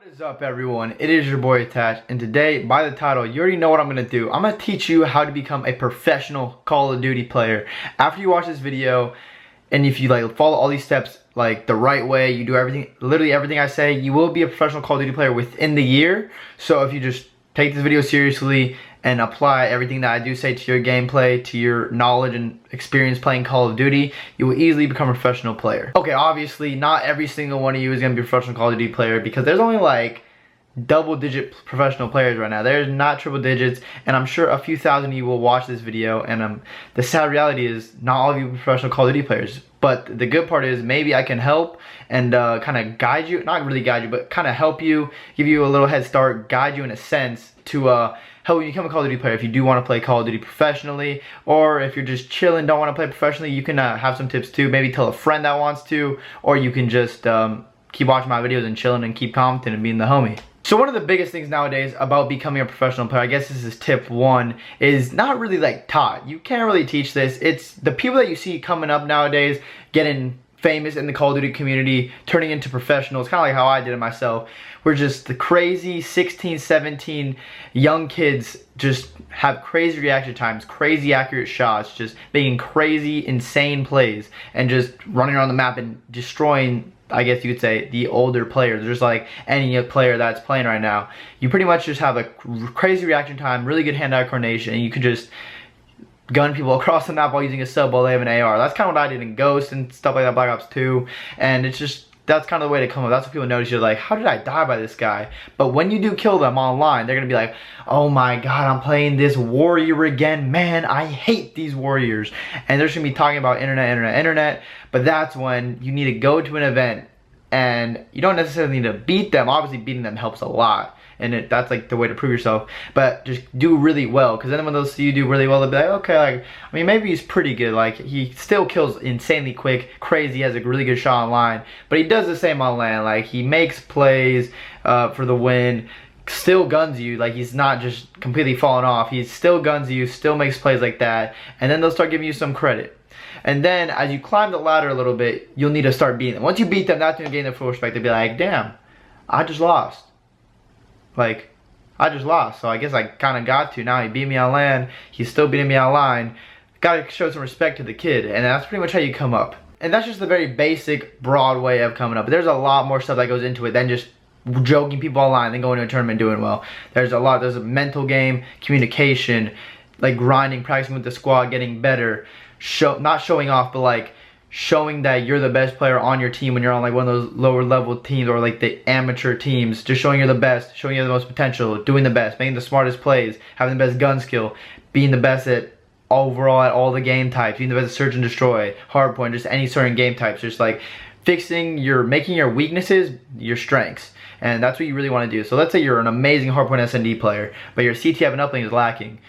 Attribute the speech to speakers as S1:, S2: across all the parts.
S1: What is up, everyone? It is your boy Attach, and today, by the title, you already know what I'm going to do. I'm going to teach you how to become a professional Call of Duty player. After you watch this video, and if you follow all these steps the right way, you do everything, literally everything I say, you will be a professional Call of Duty player within the year. So if you just take this video seriously and apply everything that I do say to your gameplay, to your knowledge and experience playing Call of Duty, you will easily become a professional player. Okay, obviously, not every single one of you is going to be a professional Call of Duty player because there's only double-digit professional players right now. There's not triple digits, and I'm sure a few thousand of you will watch this video, and the sad reality is not all of you are professional Call of Duty players. But the good part is maybe I can help and kind of guide you, not really guide you, but kind of help you, give you a little head start, guide you in a sense to help you become a Call of Duty player if you do want to play Call of Duty professionally, or if you're just chilling, don't want to play professionally, you can have some tips too. Maybe tell a friend that wants to, or you can just keep watching my videos and chilling and keep commenting and being the homie. So one of the biggest things nowadays about becoming a professional player, I guess this is tip one, is not really taught. You can't really teach this. It's the people that you see coming up nowadays, getting famous in the Call of Duty community, turning into professionals, kind of like how I did it myself. We're just the crazy 16, 17 young kids just have crazy reaction times, crazy accurate shots, just making crazy, insane plays, and just running around the map and destroying, I guess you could say, the older players. Just like any player that's playing right now. You pretty much just have a crazy reaction time, really good hand-eye coordination, and you can just gun people across the map while using a sub while they have an AR. That's kind of what I did in Ghost and stuff like that, Black Ops 2. And it's just, that's kind of the way to come up. That's what people notice. You're like, how did I die by this guy? But when you do kill them online, they're going to be like, oh my god, I'm playing this warrior again. Man, I hate these warriors. And they're just going to be talking about internet. But that's when you need to go to an event. And you don't necessarily need to beat them. Obviously, beating them helps a lot. And that's the way to prove yourself. But just do really well. Because then when they'll see you do really well, they'll be like, okay, I mean, maybe he's pretty good. He still kills insanely quick, crazy, he has a really good shot online. But he does the same on land. He makes plays for the win. Still guns you. He's not just completely falling off. He still guns you, still makes plays like that. And then they'll start giving you some credit. And then as you climb the ladder a little bit, you'll need to start beating them. Once you beat them, that's when you gain their full respect. They'll be like, damn, I just lost. I just lost, so I guess I kind of got to. Now he beat me on land, he's still beating me online. Gotta show some respect to the kid, and that's pretty much how you come up. And that's just the very basic, broad way of coming up. But there's a lot more stuff that goes into it than just joking people online, then going to a tournament and doing well. There's a mental game, communication, grinding, practicing with the squad, getting better. Not showing off, but showing that you're the best player on your team when you're on one of those lower level teams or the amateur teams. Just showing you're the best, showing you the most potential, doing the best, making the smartest plays, having the best gun skill, being the best at overall at all the game types, being the best at search and destroy, hardpoint, just any certain game types. Just making your weaknesses your strengths. And that's what you really want to do. So let's say you're an amazing hardpoint SND player, but your CTF and uplink is lacking.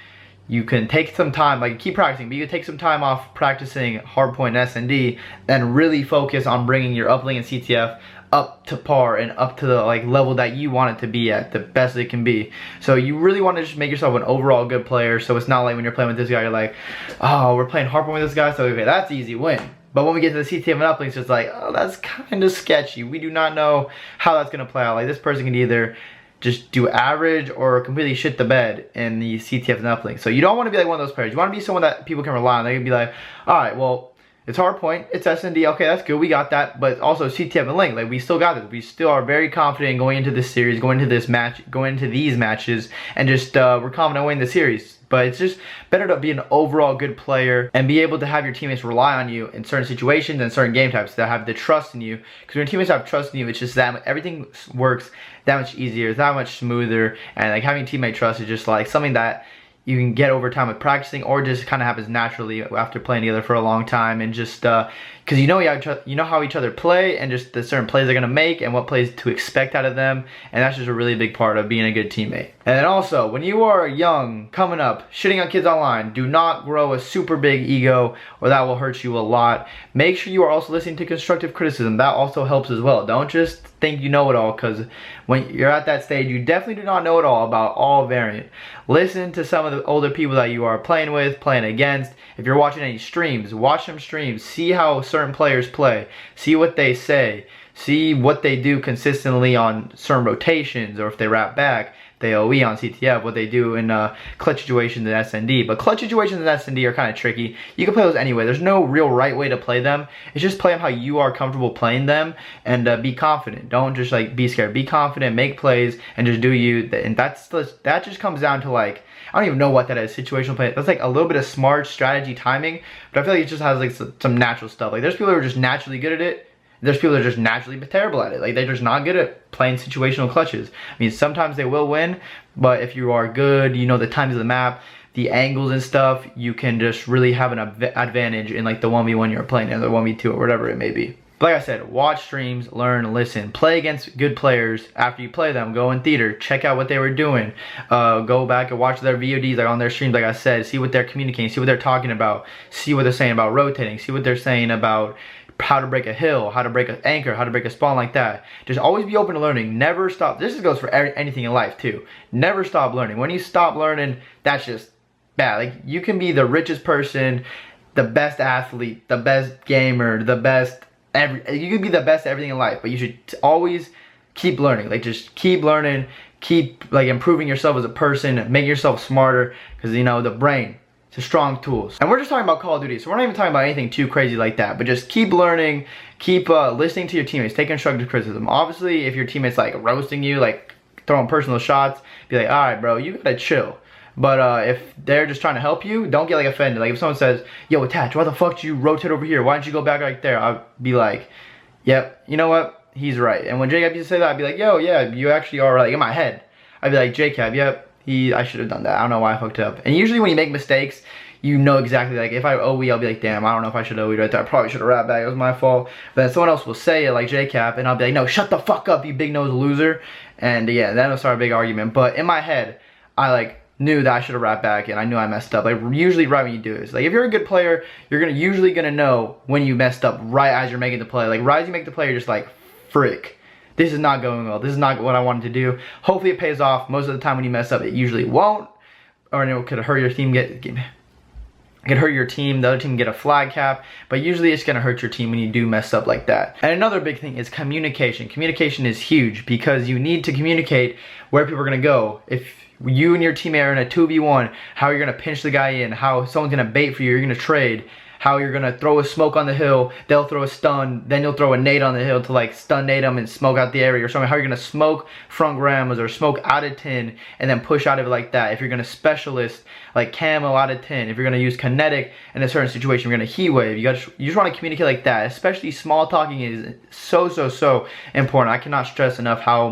S1: You can take some time, keep practicing, but you can take some time off practicing hardpoint and SND, then really focus on bringing your uplink and CTF up to par and up to the level that you want it to be at, the best it can be. So you really want to just make yourself an overall good player, so it's not when you're playing with this guy, you're like, oh, we're playing hardpoint with this guy, so okay, that's easy, win. But when we get to the CTF and uplinks, it's oh, that's kind of sketchy. We do not know how that's going to play out. This person can either just do average or completely shit the bed in the CTF and uplink. So you don't want to be one of those players. You want to be someone that people can rely on. They can be like, alright, well, it's hardpoint, it's SND, okay, that's good, we got that, but also CTF and link, we still got this. We still are very confident going into this series, going into this match, going into these matches, and just we're confident winning the series. But it's just better to be an overall good player and be able to have your teammates rely on you in certain situations and certain game types that have the trust in you. Because when your teammates have trust in you, it's just that everything works that much easier, that much smoother, and having teammate trust is just something that you can get over time with practicing, or just kind of happens naturally after playing together for a long time, and just because you know how each other play, and just the certain plays they're gonna make and what plays to expect out of them, and that's just a really big part of being a good teammate. And then also, when you are young, coming up, shitting on kids online, do not grow a super big ego, or that will hurt you a lot. Make sure you are also listening to constructive criticism. That also helps as well. Don't just think you know it all, because when you're at that stage, you definitely do not know it all about all variant. Listen to some of the older people that you are playing with, playing against. If you're watching any streams, watch them streams. See how certain players play. See what they say. See what they do consistently on certain rotations, or if they wrap back, they OE on CTF, what they do in clutch situations in SND. But clutch situations in SND are kind of tricky. You can play those anyway. There's no real right way to play them. It's just play them how you are comfortable playing them, and be confident. Don't just like be scared. Be confident, make plays, and just do you. And that just comes down to like, I don't even know what that is, situational play. That's like a little bit of smart strategy timing, but I feel like it just has like some natural stuff. Like there's people who are just naturally good at it. There's people that are just naturally terrible at it. Like they're just not good at playing situational clutches. I mean, sometimes they will win, but if you are good, you know the times of the map, the angles and stuff, you can just really have an advantage in like the 1v1 you're playing, or the 1v2 or whatever it may be. But like I said, watch streams, learn, listen, play against good players. After you play them, go in theater, check out what they were doing, go back and watch their VODs like on their streams, like I said, see what they're communicating, see what they're talking about, see what they're saying about rotating, see what they're saying about how to break a hill, how to break an anchor, how to break a spawn like that. Just always be open to learning. Never stop. This goes for anything in life too. Never stop learning. When you stop learning, that's just bad. Like you can be the richest person, the best athlete, the best gamer, the best you can be the best at everything in life, but you should always keep learning. Like just keep learning, keep like improving yourself as a person, make yourself smarter, because you know the brain, it's a strong tool. And we're just talking about Call of Duty, so we're not even talking about anything too crazy like that, but just keep learning, keep listening to your teammates, take constructive criticism. Obviously, if your teammates like roasting you, like throwing personal shots, be like, all right, bro, you gotta chill. But if they're just trying to help you, don't get like offended. Like if someone says, yo, Attach, why the fuck did you rotate over here? Why didn't you go back right there? I'd be like, yep, you know what? He's right. And when Jacob used to say that, I'd be like, yo, yeah, you actually are right. Like in my head, I'd be like, Jacob, yep, I should have done that. I don't know why I fucked up. And usually when you make mistakes, you know exactly, like if I OE, I'll be like, damn, I don't know if I should OE right there. I probably should have wrapped back. It was my fault. But then someone else will say it, like JCap, and I'll be like, no, shut the fuck up, you big nose loser. And yeah, that'll start a big argument. But in my head, I like knew that I should have wrapped back, and I knew I messed up. Like usually right when you do this. Like if you're a good player, you're usually gonna know when you messed up right as you're making the play. Like right as you make the play, you're just like, frick, this is not going well. This is not what I wanted to do. Hopefully it pays off. Most of the time when you mess up, it usually won't. Or it could hurt your team, could hurt your team, the other team get a flag cap, but usually it's gonna hurt your team when you do mess up like that. And another big thing is communication. Communication is huge because you need to communicate where people are gonna go. If you and your teammate are in a 2v1, how you're gonna pinch the guy in, how someone's gonna bait for you, you're gonna trade, how you're gonna throw a smoke on the hill, they'll throw a stun, then you'll throw a nade on the hill to like stun nade them and smoke out the area or something, how you're gonna smoke front grandmas or smoke out of tin and then push out of it like that. If you're gonna specialist like camo out of tin, if you're gonna use kinetic in a certain situation, you're gonna heat wave, you just wanna communicate like that. Especially small talking is so important. I cannot stress enough how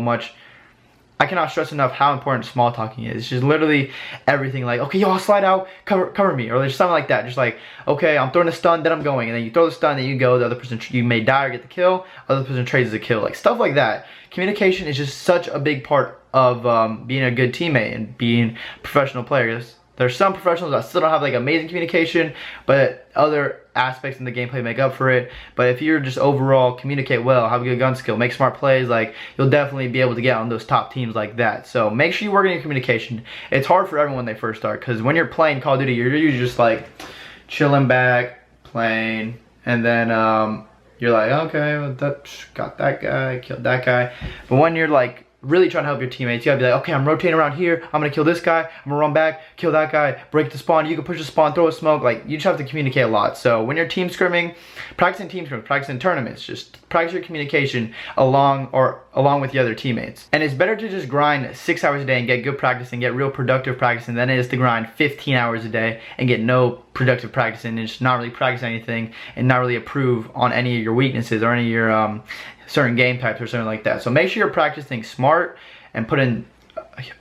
S1: important small talking is. It's just literally everything. Like, okay, yo, I'll slide out, cover me, or there's something like that. Just like, okay, I'm throwing a stun, then I'm going, and then you throw the stun, then you go. The other person, you may die or get the kill. Other person trades the kill, like stuff like that. Communication is just such a big part of being a good teammate and being a professional player. There's some professionals that still don't have like amazing communication, but other aspects in the gameplay make up for it. But if you're just overall communicate well, have a good gun skill, make smart plays, like you'll definitely be able to get on those top teams like that. So make sure you work on your communication. It's hard for everyone when they first start, because when you're playing Call of Duty, you're usually just like chilling back, playing, and then you're like, okay, well, got that guy, killed that guy. But when you're like really trying to help your teammates, you gotta be like, okay, I'm rotating around here, I'm gonna kill this guy, I'm gonna run back, kill that guy, break the spawn, you can push the spawn, throw a smoke. Like you just have to communicate a lot. So when you're team scrimming, practicing team scrimming, practicing tournaments, just practice your communication along with the other teammates. And it's better to just grind 6 hours a day and get good practice and get real productive practice than it is to grind 15 hours a day and get no productive practice and just not really practice anything and not really improve on any of your weaknesses or any of your certain game types or something like that. So make sure you're practicing smart and put in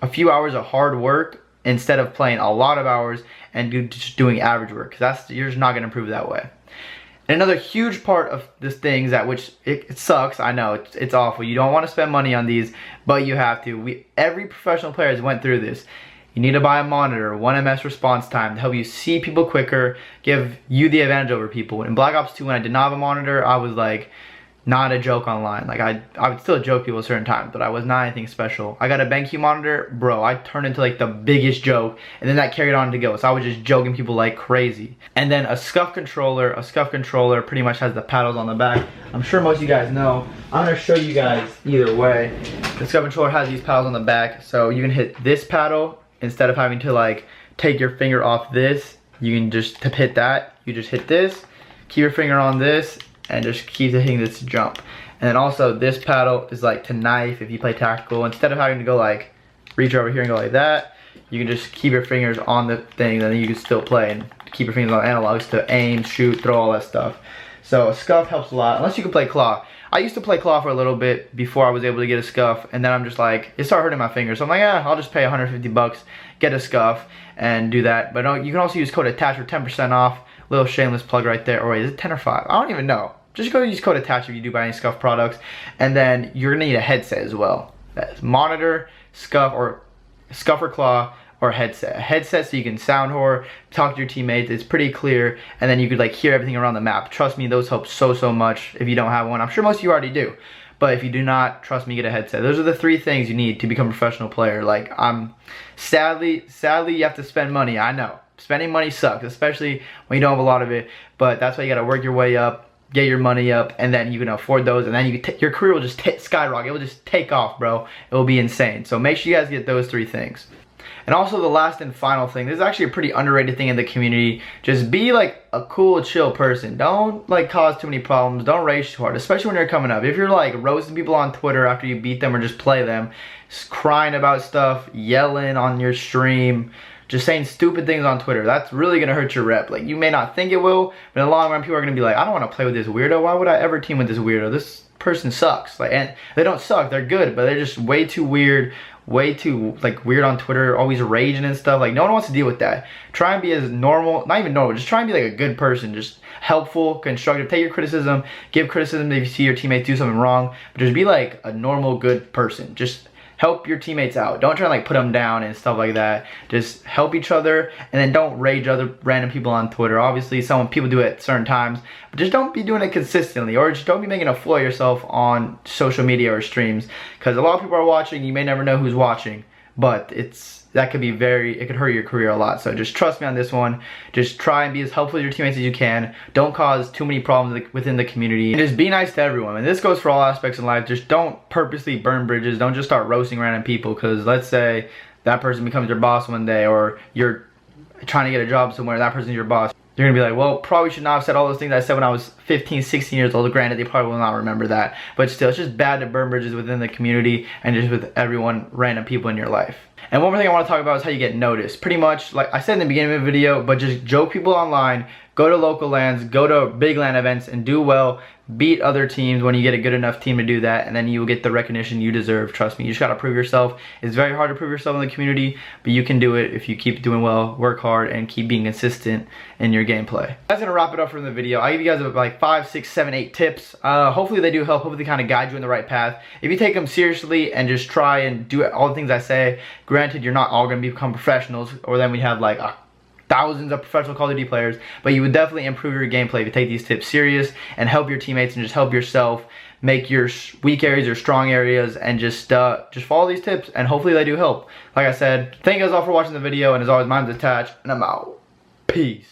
S1: a few hours of hard work instead of playing a lot of hours and just doing average work, because you're just not going to improve that way. And another huge part of this thing is that, which it sucks, I know, it's awful. You don't want to spend money on these, but you have to. Every professional player has went through this. You need to buy a monitor, 1ms response time to help you see people quicker, give you the advantage over people. In Black Ops 2, when I did not have a monitor, I was like, not a joke online. Like I would still joke people at certain times, but I was not anything special. I got a BenQ monitor, bro, I turned into like the biggest joke, and then that carried on to go. So I was just joking people like crazy. And then a scuff controller pretty much has the paddles on the back. I'm sure most of you guys know. I'm gonna show you guys either way. The scuff controller has these paddles on the back, so you can hit this paddle instead of having to like take your finger off this. You can just, to hit that, you just hit this, keep your finger on this, and just keep hitting this jump. And then also this paddle is like to knife if you play tactical. Instead of having to go like reach over here and go like that, you can just keep your fingers on the thing, and then you can still play and keep your fingers on analogs to aim, shoot, throw, all that stuff. So a scuff helps a lot, unless you can play claw. I used to play claw for a little bit before I was able to get a scuff, and then I'm just like, it started hurting my fingers. So I'm like, I'll just pay 150 bucks, get a scuff, and do that. But you can also use code ATTACH for 10% off. Little shameless plug right there. Or wait, is it 10 or 5? I don't even know. Just go use code ATTACH if you do buy any scuff products. And then you're gonna need a headset as well. That's monitor, scuff or claw, or headset. A headset so you can sound whore, talk to your teammates. It's pretty clear, and then you could like hear everything around the map. Trust me, those help so much if you don't have one. I'm sure most of you already do. But if you do not, trust me, get a headset. Those are the 3 things you need to become a professional player. Like, sadly, you have to spend money. I know. Spending money sucks, especially when you don't have a lot of it. But that's why you gotta work your way up, get your money up, and then you can afford those, and then your career will just skyrocket. It will just take off, bro. It will be insane. So make sure you guys get those 3 things. And also the last and final thing, this is actually a pretty underrated thing in the community. Just be like a cool, chill person. Don't like cause too many problems. Don't rage too hard, especially when you're coming up. If you're like roasting people on Twitter after you beat them or just play them, just crying about stuff, yelling on your stream, just saying stupid things on Twitter, that's really gonna hurt your rep. Like, you may not think it will, but in the long run, people are gonna be like, I don't wanna play with this weirdo. Why would I ever team with this weirdo? This person sucks. Like, and they don't suck, they're good, but they're just way too weird, way too like weird on Twitter, always raging and stuff. Like, no one wants to deal with that. Try and be as normal, not even normal, just try and be like a good person, just helpful, constructive. Take your criticism, give criticism if you see your teammates do something wrong, but just be like a normal, good person. Just help your teammates out. Don't try to like put them down and stuff like that. Just help each other, and then don't rage other random people on Twitter. Obviously, some people do it at certain times, but just don't be doing it consistently, or just don't be making a fool of yourself on social media or streams, because a lot of people are watching. You may never know who's watching, but that could be it could hurt your career a lot. So just trust me on this one. Just try and be as helpful to your teammates as you can. Don't cause too many problems within the community. And just be nice to everyone. And this goes for all aspects in life. Just don't purposely burn bridges. Don't just start roasting random people, because let's say that person becomes your boss one day, or you're trying to get a job somewhere, that person's your boss. You're gonna be like, well, probably should not have said all those things I said when I was 15, 16 years old. Granted, they probably will not remember that. But still, it's just bad to burn bridges within the community and just with everyone, random people in your life. And one more thing I want to talk about is how you get noticed. Pretty much, like I said in the beginning of the video, but just joke people online, go to local LANs, go to big LAN events, and do well. Beat other teams when you get a good enough team to do that, and then you will get the recognition you deserve. Trust me, you just gotta prove yourself. It's very hard to prove yourself in the community, but you can do it if you keep doing well, work hard, and keep being consistent in your gameplay. That's gonna wrap it up from the video. I give you guys like 5, 6, 7, 8 tips. Hopefully they do help. Hopefully they kind of guide you in the right path. If you take them seriously and just try and do all the things I say, granted you're not all gonna become professionals, or then we have like thousands of professional Call of Duty players, but you would definitely improve your gameplay if you take these tips serious and help your teammates and just help yourself make your weak areas your strong areas, and just follow these tips, and hopefully they do help. Like I said, thank you guys all for watching the video, and as always, my name's ATTACH, and I'm out. Peace.